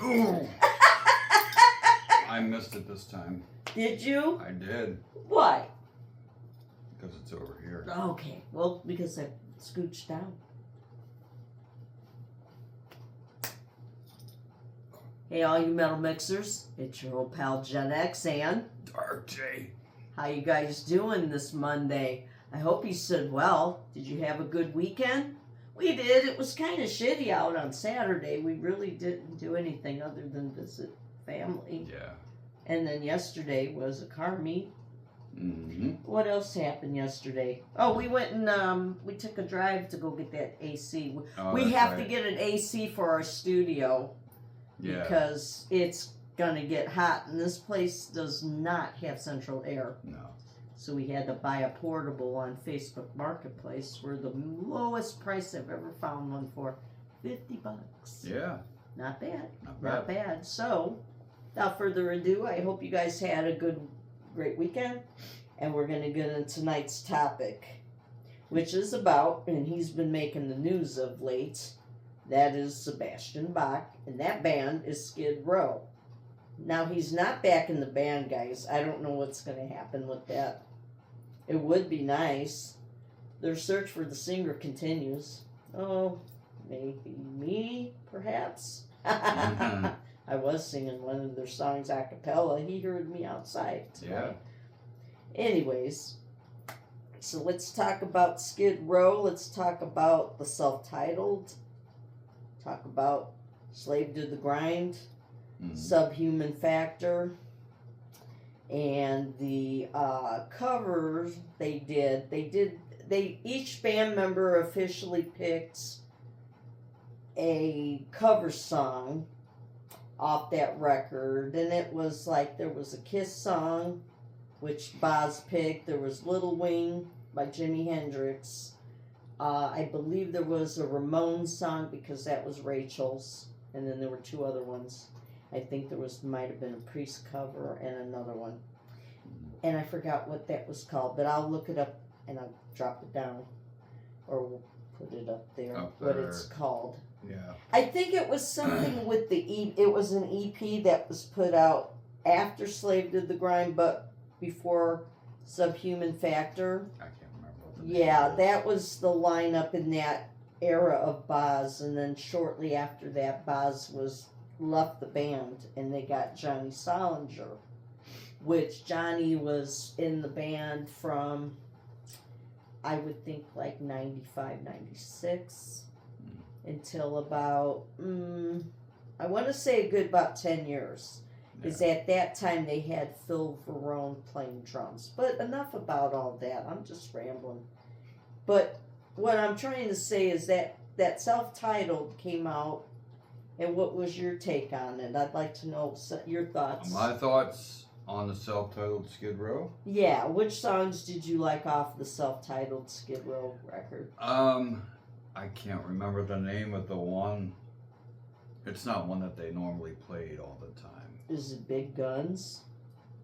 Ooh. I missed it this time. Did you? I did. Why? Because it's over here. Okay. Well, because I scooched down. Hey, all you metal mixers. It's your old pal Gen X and Dark J. how you guys doing this Monday? I hope you said well. Did you have a good weekend? We did. It was kind of shitty out on Saturday. We really didn't do anything other than visit family. Yeah. And then yesterday was a car meet. Mm-hmm. What else happened yesterday? Oh, we went and we took a drive to go get that AC. We have to get an AC for our studio because it's gonna get hot, and this place does not have central air. No. So we had to buy a portable on Facebook Marketplace for the lowest price I've ever found one for, $50. Yeah. Not bad. Not bad. Not bad. So, without further ado, I hope you guys had a great weekend. And we're going to get into tonight's topic, which is about, and he's been making the news of late, that is Sebastian Bach, and that band is Skid Row. Now, he's not back in the band, guys. I don't know what's going to happen with that. It would be nice. Their search for the singer continues. Oh, maybe me, perhaps. Mm-hmm. I was singing one of their songs a cappella. He heard me outside tonight. Yeah. Anyways, so let's talk about Skid Row. Let's talk about the self-titled. Talk about Slave to the Grind, Subhuman Factor, and the covers they did. Each band member officially picked a cover song off that record, and it was like there was a Kiss song, which Boz picked. There was Little Wing by Jimi Hendrix. I believe there was a Ramones song because that was Rachel's, and then there were two other ones. I think might have been a Priest cover and another one, and I forgot what that was called, but I'll look it up and I'll drop it down, or we'll put it up there. What it's called. Yeah. I think it was something with it was an EP that was put out after Slave to the Grind, but before Subhuman Factor. I can't remember. Yeah, that was the lineup in that era of Boz, and then shortly after that, Boz left the band, and they got Johnny Solinger, which Johnny was in the band from, I would think, like 95, 96. Until about, I want to say a good about 10 years. Is at that time they had Phil Verone playing drums. But enough about all that. I'm just rambling. But what I'm trying to say is that self-titled came out, and what was your take on it? I'd like to know your thoughts. My thoughts on the self-titled Skid Row? Yeah, which songs did you like off the self-titled Skid Row record? I can't remember the name of the one. It's not one that they normally played all the time. Is it Big Guns?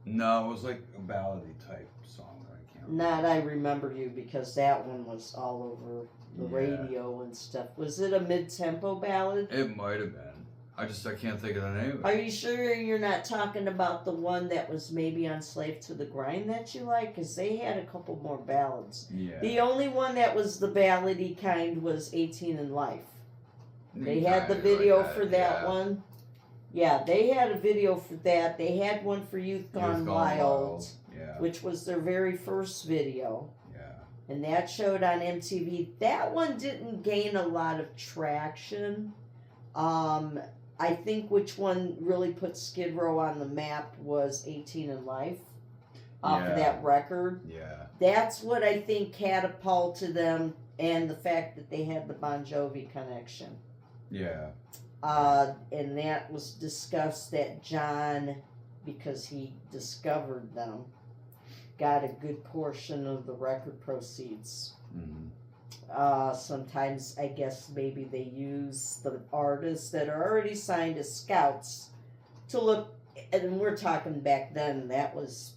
No, it was like a ballady type song that I can't remember. Not I Remember You, because that one was all over the radio and stuff. Was it a mid-tempo ballad? It might have been. I can't think of the name of it. Are you sure you're not talking about the one that was maybe on Slave to the Grind that you like? Because they had a couple more ballads. Yeah. The only one that was the ballady kind was 18 in Life. They had the video for that one. Yeah, they had a video for that. They had one for Youth Gone Wild, which was their very first video. Yeah. And that showed on MTV. That one didn't gain a lot of traction. I think which one really put Skid Row on the map was 18 in Life off of that record. Yeah. That's what I think catapulted them, and the fact that they had the Bon Jovi connection. Yeah. And that was discussed that John, because he discovered them, got a good portion of the record proceeds. Mm-hmm. Sometimes I guess maybe they use the artists that are already signed as scouts to look, and we're talking back then, that was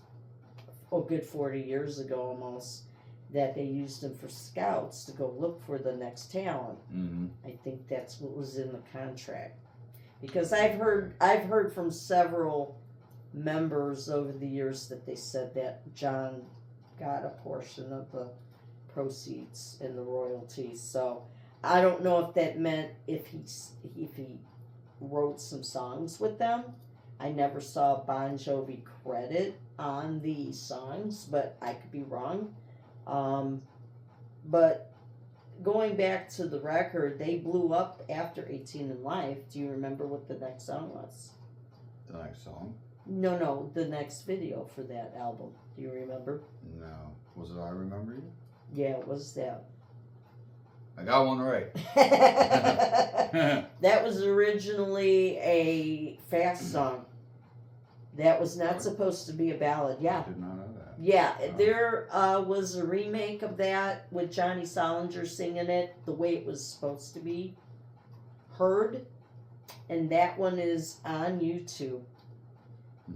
a good 40 years ago almost, that they used them for scouts to go look for the next talent. Mm-hmm. I think that's what was in the contract. Because I've heard from several members over the years that they said that John got a portion of the proceeds in the royalties. So I don't know if that meant if he wrote some songs with them. I never saw Bon Jovi credit on the songs, but I could be wrong. But going back to the record, they blew up after 18 in Life. Do you remember what the next song was? The next song? No, the next video for that album. Do you remember? No. Was it I Remember You? Yeah, it was that. I got one right. That was originally a fast song. That was not supposed to be a ballad. Yeah. I did not know that. Yeah, Wow. there was a remake of that with Johnny Solinger singing it the way it was supposed to be heard. And that one is on YouTube.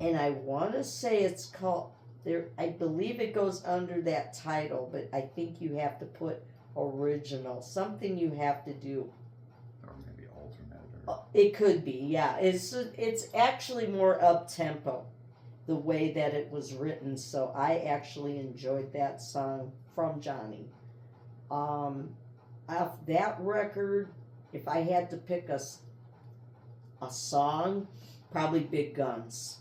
And I want to say it's called, I believe it goes under that title, but I think you have to put original. Something you have to do. Or maybe alternate. Or... It could be, yeah. It's actually more up-tempo, the way that it was written. So I actually enjoyed that song from Johnny. Off that record, if I had to pick a song, probably Big Guns.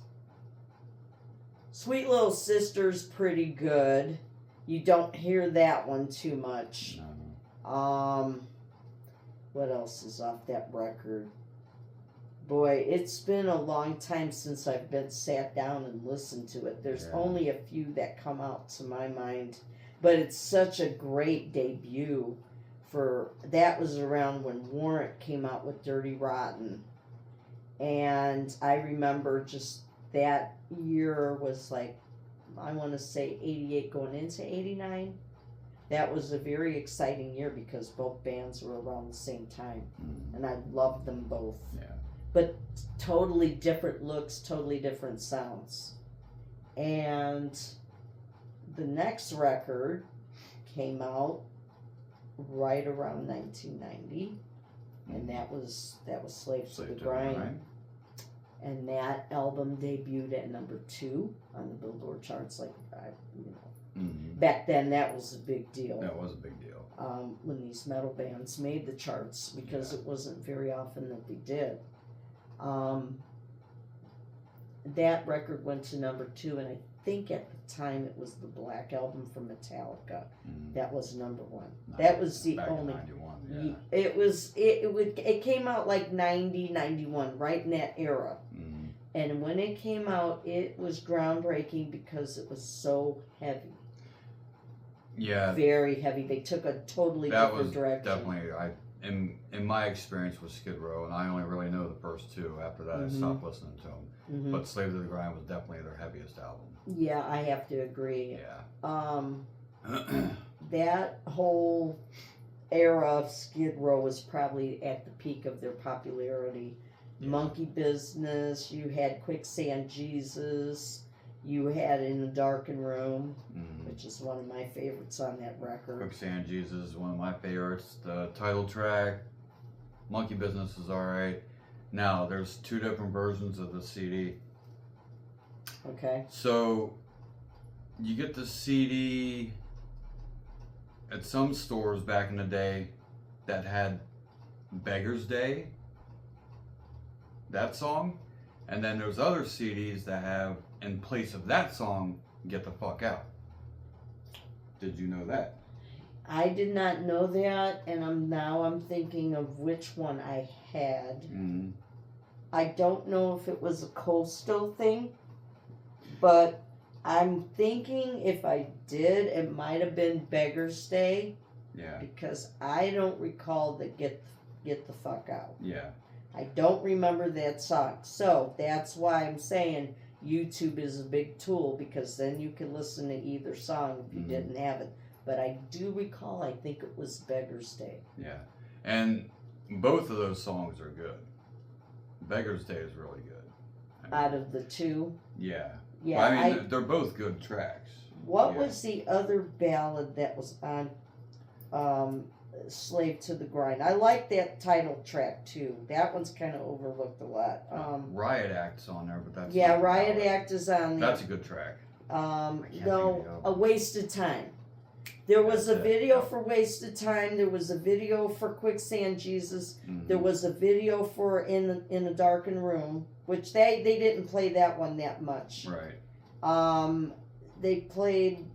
Sweet Little Sister's pretty good. You don't hear that one too much. No. What else is off that record? Boy, it's been a long time since I've been sat down and listened to it. There's only a few that come out to my mind, but it's such a great debut. That was around when Warrant came out with Dirty Rotten, and I remember just that year was like, I want to say 88 going into 89. That was a very exciting year because both bands were around the same time, and I loved them both. Yeah. But totally different looks, totally different sounds. And the next record came out right around 1990, and that was Slave to the Grind. And that album debuted at number 2 on the Billboard charts. Back then that was a big deal. That was a big deal. When these metal bands made the charts, because it wasn't very often that they did. That record went to number 2, and I think at the time it was the Black Album from Metallica. That was number 1. That was the only. In 91, It came out like 90, 91, right in that era. And when it came out, it was groundbreaking because it was so heavy. Yeah. Very heavy. They took a totally different direction. Definitely, in my experience with Skid Row, and I only really know the first 2. After that, I stopped listening to them. But Slave to the Grind was definitely their heaviest album. Yeah, I have to agree. Yeah. That whole era of Skid Row was probably at the peak of their popularity. Yeah. Monkey Business, you had Quicksand Jesus, you had In a Darkened Room, which is one of my favorites on that record. Quicksand Jesus is one of my favorites. The title track, Monkey Business, is alright. Now, there's 2 different versions of the CD. Okay. So, you get the CD at some stores back in the day that had Beggar's Day, that song, and then there's other CDs that have, in place of that song, Get the Fuck Out. Did you know that? I did not know that, and I'm thinking of which one I had. I don't know if it was a Coastal thing, but I'm thinking if I did, it might have been Beggar's Day. Yeah. Because I don't recall the Get the Fuck Out. Yeah. I don't remember that song. So that's why I'm saying YouTube is a big tool, because then you can listen to either song if you didn't have it. But I do recall, I think it was Beggar's Day. Yeah. And both of those songs are good. Beggar's Day is really good. Out of the 2? Yeah. Yeah. Well, I mean, they're both good tracks. What was the other ballad that was on Slave to the Grind. I like that title track too. That one's kind of overlooked a lot. Riot Act's on there, but that's Yeah, not the Riot ballad. Act is on there. That's a good track. can't think of the No, album. A Wasted Time. There was a That's it, video yep. for Wasted Time. There was a video for Quicksand Jesus. Mhm. There was a video for In a Darkened Room, which they didn't play that one that much. Right. They played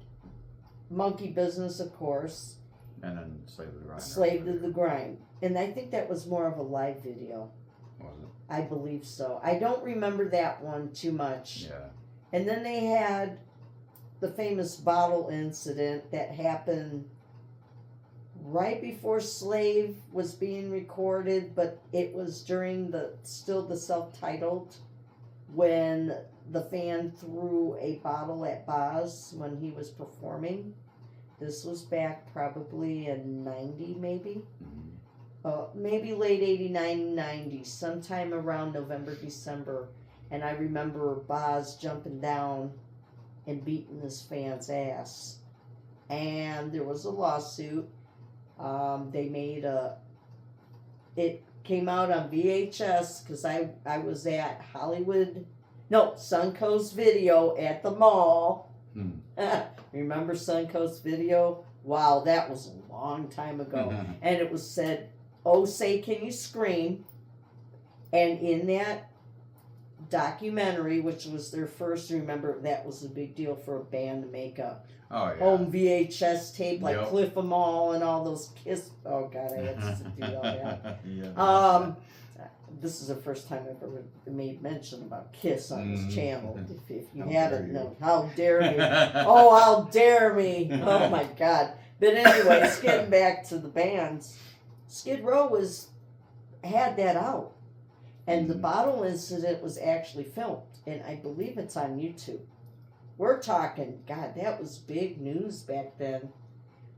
Monkey Business, of course. And then Slave to the Grind. Slave to the Grind. And I think that was more of a live video. Was it? I believe so. I don't remember that one too much. Yeah. And then they had the famous bottle incident that happened right before Slave was being recorded, but it was during the self-titled, when the fan threw a bottle at Boz when he was performing. This was back probably in 90 maybe. Maybe late 89, 90, sometime around November, December. And I remember Boz jumping down and beating this fan's ass. And there was a lawsuit. They made it came out on VHS because I was at Suncoast Video at the mall. Remember Suncoast Video? Wow, that was a long time ago. And it was said, "Oh, say can you scream?" And in that documentary, which was their first, remember that was a big deal for a band to make a Oh, yeah. home VHS tape like Yep. Cliff 'Em All and all those Kiss. Oh God, I had to do all that. Yeah, This is the first time I've ever made mention about Kiss on this Mhm. channel. If you How haven't dare you. known, how dare me? Oh, how dare me! Oh my God! But anyways, getting back to the bands, Skid Row had that out, and the Mhm. bottle incident was actually filmed, and I believe it's on YouTube. We're talking, God, that was big news back then.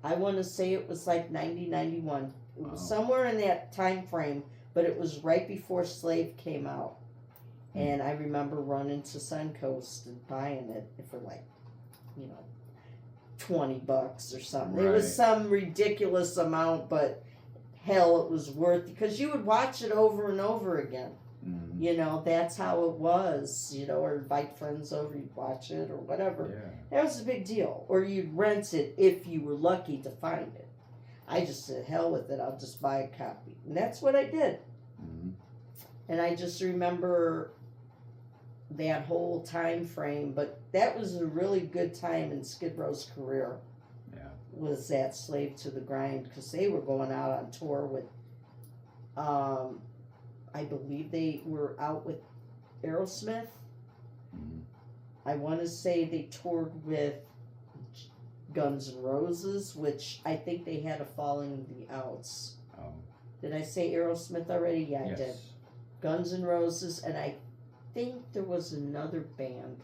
I want to say it was like 90, 91. It was Wow. somewhere in that time frame, but it was right before Slave came out. And I remember running to Suncoast and buying it for like, $20 or something. It was Right. some ridiculous amount, but hell, it was worth it because you would watch it over and over again. Mhm. That's how it was, or invite friends over, you'd watch it or whatever. Yeah. That was a big deal. Or you'd rent it if you were lucky to find it. I just said, hell with it, I'll just buy a copy. And that's what I did. Mhm. And I just remember that whole time frame, but that was a really good time in Skid Row's career. Yeah. Was that Slave to the Grind, because they were going out on tour with, I believe they were out with Aerosmith. Mhm. I want to say they toured with Guns N' Roses, which I think they had a Falling in the Outs. Oh. Did I say Aerosmith already? Yeah, I Yes. did. Guns N' Roses, and I think there was another band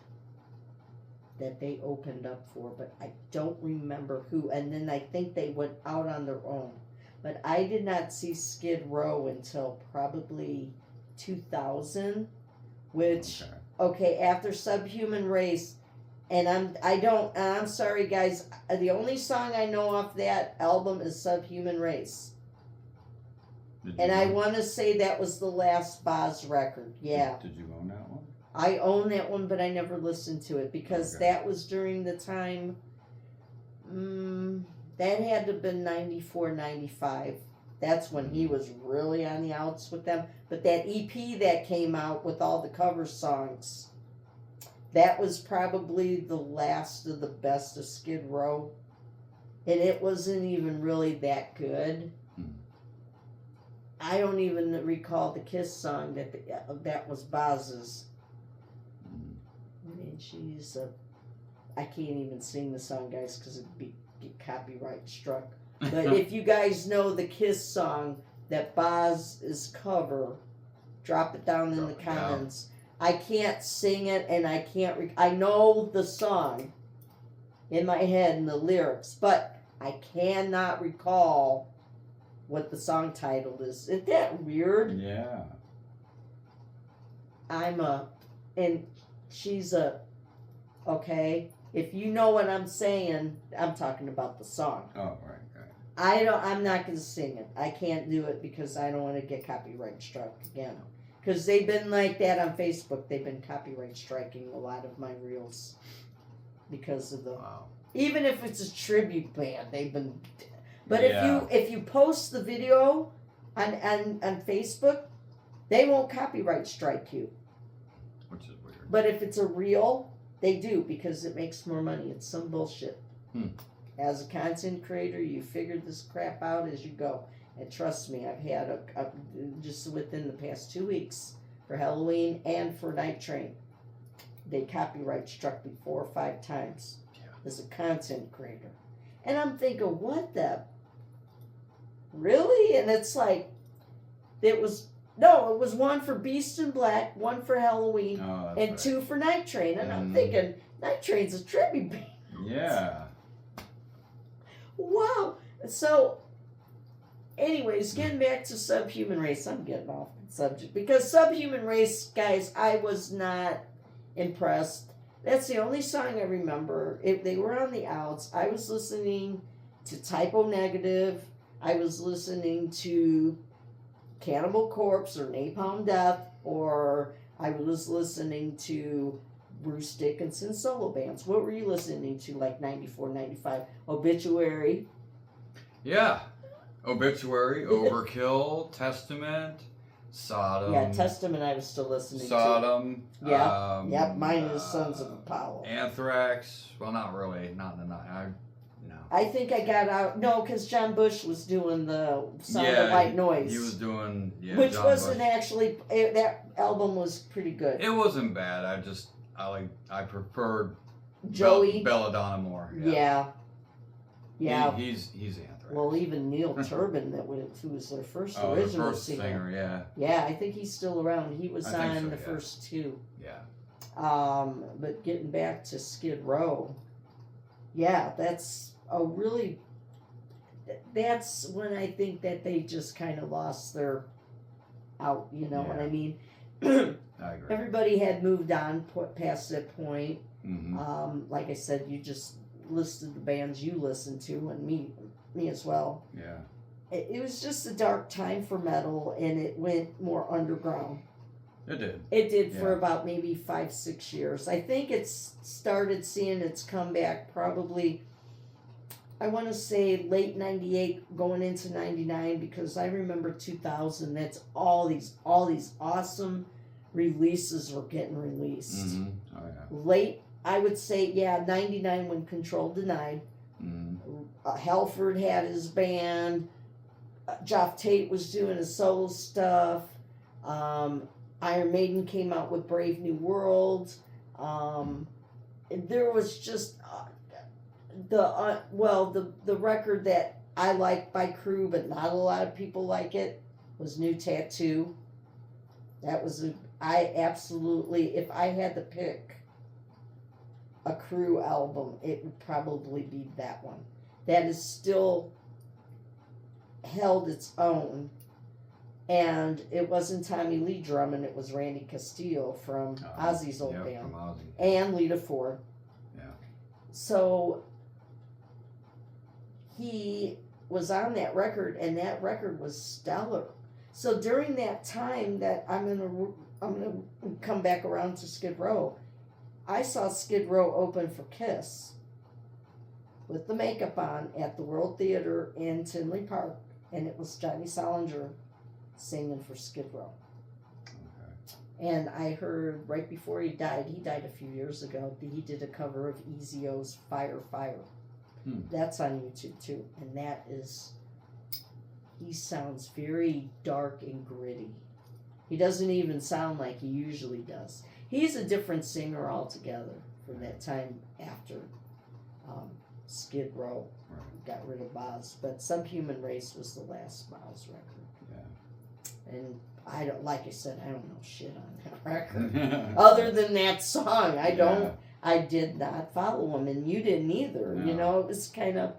that they opened up for, but I don't remember who. And then I think they went out on their own. But I did not see Skid Row until probably 2000, which Okay. after Subhuman Race, and I'm sorry guys, the only song I know off that album is Subhuman Race. Did And you I own- want to say that was the last Boz record. Yeah. Did you own that one? I own that one, but I never listened to it because Okay. that was during the time, that had to have been 94, 95. That's when he was really on the outs with them. But that EP that came out with all the cover songs, that was probably the last of the best of Skid Row. And it wasn't even really that good. I don't even recall the Kiss song that was Boz's. And she's I can't even sing the song, guys, because it'd get copyright struck. But if you guys know the Kiss song that Boz is cover, drop it down in the Drop it down. comments. I can't sing it, and I can't. I know the song in my head and the lyrics, but I cannot recall what the song title is. Isn't that weird? Yeah. And she's okay. If you know what I'm saying, I'm talking about the song. Oh, right. I'm not gonna sing it. I can't do it because I don't want to get copyright struck again. Because they've been like that on Facebook. They've been copyright striking a lot of my reels because of the. Wow. Even if it's a tribute band, they've been. But Yeah. if you post the video on Facebook, they won't copyright strike you. Which is weird. But if it's a reel, they do because it makes more money. It's some bullshit. As a content creator, you figure this crap out as you go. And trust me, I've had just within the past 2 weeks for Halloween and for Night Train, they copyright struck me 4 or 5 times as a content creator. And I'm thinking, what the? Really? And it's like, it was one for Beast in Black, one for Halloween, Oh, and that's 2 for Night Train. And I'm Mhm. thinking, Night Train's a tribute band. right. Yeah. Wow. So, anyways, getting back to Subhuman Race, I'm getting off the subject because Subhuman Race, guys, I was not impressed. That's the only song I remember. They were on the outs. I was listening to Typo Negative. I was listening to Cannibal Corpse or Napalm Death, or I was listening to Bruce Dickinson solo bands. What were you listening to, like 94, 95? Obituary. Yeah. Obituary, Overkill, Testament, Sodom. Yeah, Testament I was still listening Sodom. Yeah. Yep, mine is Sons of Apollo. Anthrax. Well, not really. Not in the night. No. I think I got out, no, because John Bush was doing the Sound of White Noise. He was doing, which John wasn't Bush. actually, that album was pretty good. It wasn't bad. I preferred Joey. Belladonna more. Yeah. Yeah. He's Anthrax. Well, even Neil Turbin, who was their first the original first singer. yeah. Yeah, I think he's still around. He was I think on so, the yeah. first 2. Yeah. But getting back to Skid Row, yeah, that's when I think that they just kind of lost their out, you know what I mean? I agree. Everybody had moved on past that point. Mm-hmm. Like I said, you just listed the bands you listened to, and me as well. Yeah. It was just a dark time for metal, and it went more underground. It did. It did for Yeah. about maybe 5-6 years. I think it's started seeing its comeback probably, I want to say late 98 going into 99, because I remember 2000, that's all these awesome releases were getting released. Mm-hmm. Oh, yeah. Late, I would say, 99 when Control Denied. Mm-hmm. Halford had his band. Geoff Tate was doing his solo stuff. Iron Maiden came out with Brave New World. There was just the record that I like by Crew, but not a lot of people like it, was New Tattoo. That was I absolutely, if I had to pick a Crew album, it would probably be that one. That is still held its own. And it wasn't Tommy Lee drumming, it was Randy Castillo from Ozzy's old band. From Ozzy. And Lita Ford. Yeah. So he was on that record, and that record was stellar. So during that time that I'm gonna come back around to Skid Row, I saw Skid Row open for Kiss with the makeup on at the World Theater in Tinley Park, and it was Johnny Solinger singing for Skid Row. Okay. And I heard right before he died a few years ago, he did a cover of Easy O's Fire Fire. That's on YouTube too, and that is, he sounds very dark and gritty. He doesn't even sound like he usually does. He's a different singer altogether from that time after Skid Row got rid of Boz. But Subhuman Race was the last Boz record. Yeah. And I don't, like I said, I don't know shit on that record. Other than that song, I did not follow him, and you didn't either. No. You know, it was kind of,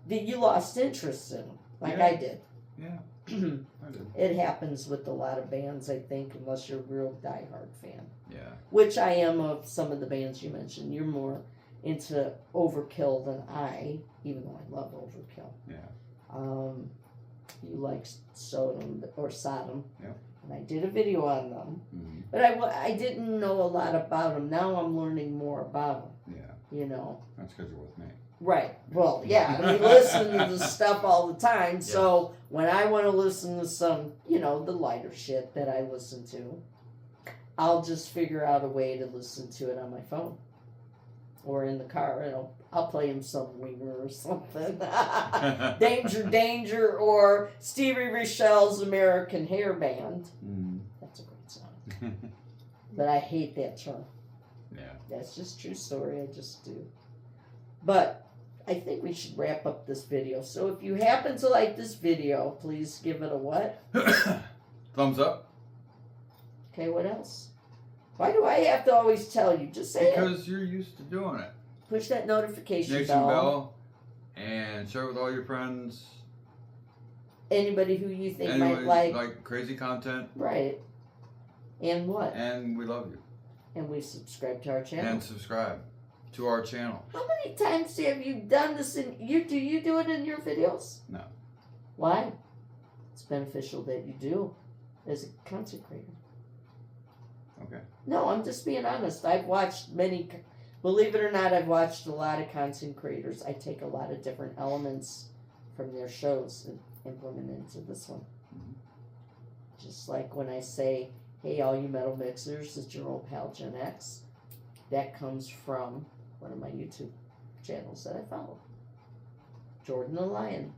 you lost interest in him, like I did. Yeah. I did. It happens with a lot of bands, I think, unless you're a real diehard fan. Yeah. Which I am of some of the bands you mentioned. You're more into Overkill than I, even though I love Overkill. Yeah. You like Sodom or Sodom. Yeah. And I did a video on them. Mm-hmm. But I didn't know a lot about them. Now I'm learning more about them. Yeah. You know. That's because you're with me. Right. Well, yeah. We listen to the stuff all the time. So when I want to listen to some, you know, the lighter shit that I listen to, I'll just figure out a way to listen to it on my phone or in the car. And I'll play him some Winger or something. Danger, Danger, or Stevie Rochelle's American Hair Band. Mm. That's a great song. But I hate that term. Yeah. That's just true story. I just do. But I think we should wrap up this video. So if you happen to like this video, please give it a what? Thumbs up. Okay, what else? Why do I have to always tell you? Just say it. Because you're used to doing it. Push that notification Nation bell. bell. And share it with all your friends. Anybody who you think Anyone might like. like crazy content. Right. And what? And we love you. And we subscribe to our channel. And subscribe to our channel. How many times have you done this do you do it in your videos? No. Why? It's beneficial that you do as a content creator. Okay. No, I'm just being honest. I've watched many, believe it or not, I've watched a lot of content creators. I take a lot of different elements from their shows and implement into this one. Mhm. Just like when I say, hey, all you metal mixers, it's your old pal Gen X. That comes from one of my YouTube channels that I follow. Jordan the Lion.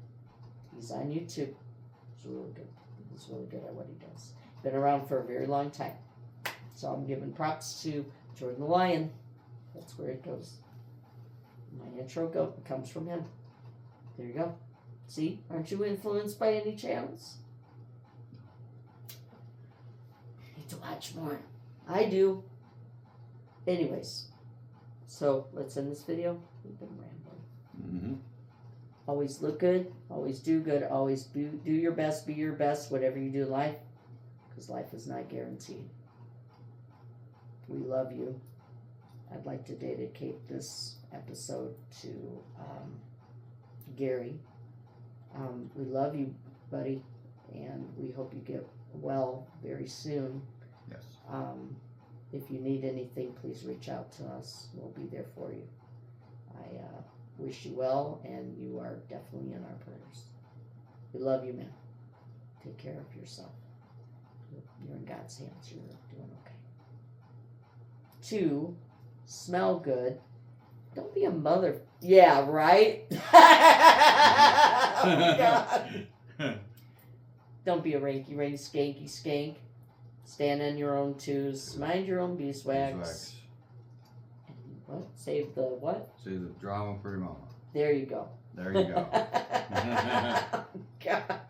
He's on YouTube. He's really good. He's really good at what he does. Been around for a very long time. So I'm giving props to Jordan the Lion. That's where it goes. My intro comes from him. There you go. See? Aren't you influenced by any channels? Need to watch more. I do. Anyways. So, let's end this video. We've been rambling. Mm-hmm. Always look good. Always do good. Always do your best. Be your best. Whatever you do in life. Because life is not guaranteed. We love you. I'd like to dedicate this episode to Gary. We love you, buddy, and we hope you get well very soon. Yes. If you need anything, please reach out to us. We'll be there for you. I wish you well, and you are definitely in our prayers. We love you, man. Take care of yourself. You're in God's hands. You're doing okay. 2, smell good. Don't be a mother. Yeah, right? Oh, God. Don't be a ranky rank, skanky skank. Stand on your own twos. Mind your own beeswax. Beeswax. What? Save the what? Save the drama for your mama. There you go. There you go. God.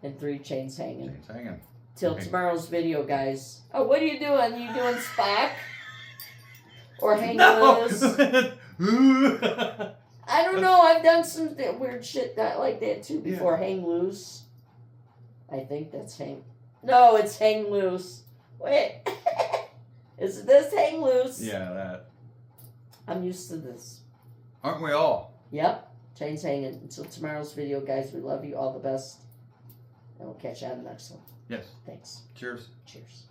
And 3, chains hanging. Chains hanging. Till Okay. tomorrow's video, guys. Oh, what are you doing? You doing Spock? Or hang No! loose? I don't know. I've done some weird shit like that too before. Yeah. Hang loose. I think that's hang. No, it's hang loose. Wait. Is this hang loose? Yeah, that. I'm used to this. Aren't we all? Yep. Chains hanging. Until tomorrow's video, guys. We love you. All the best. And we'll catch you on the next one. Yes. Thanks. Cheers. Cheers.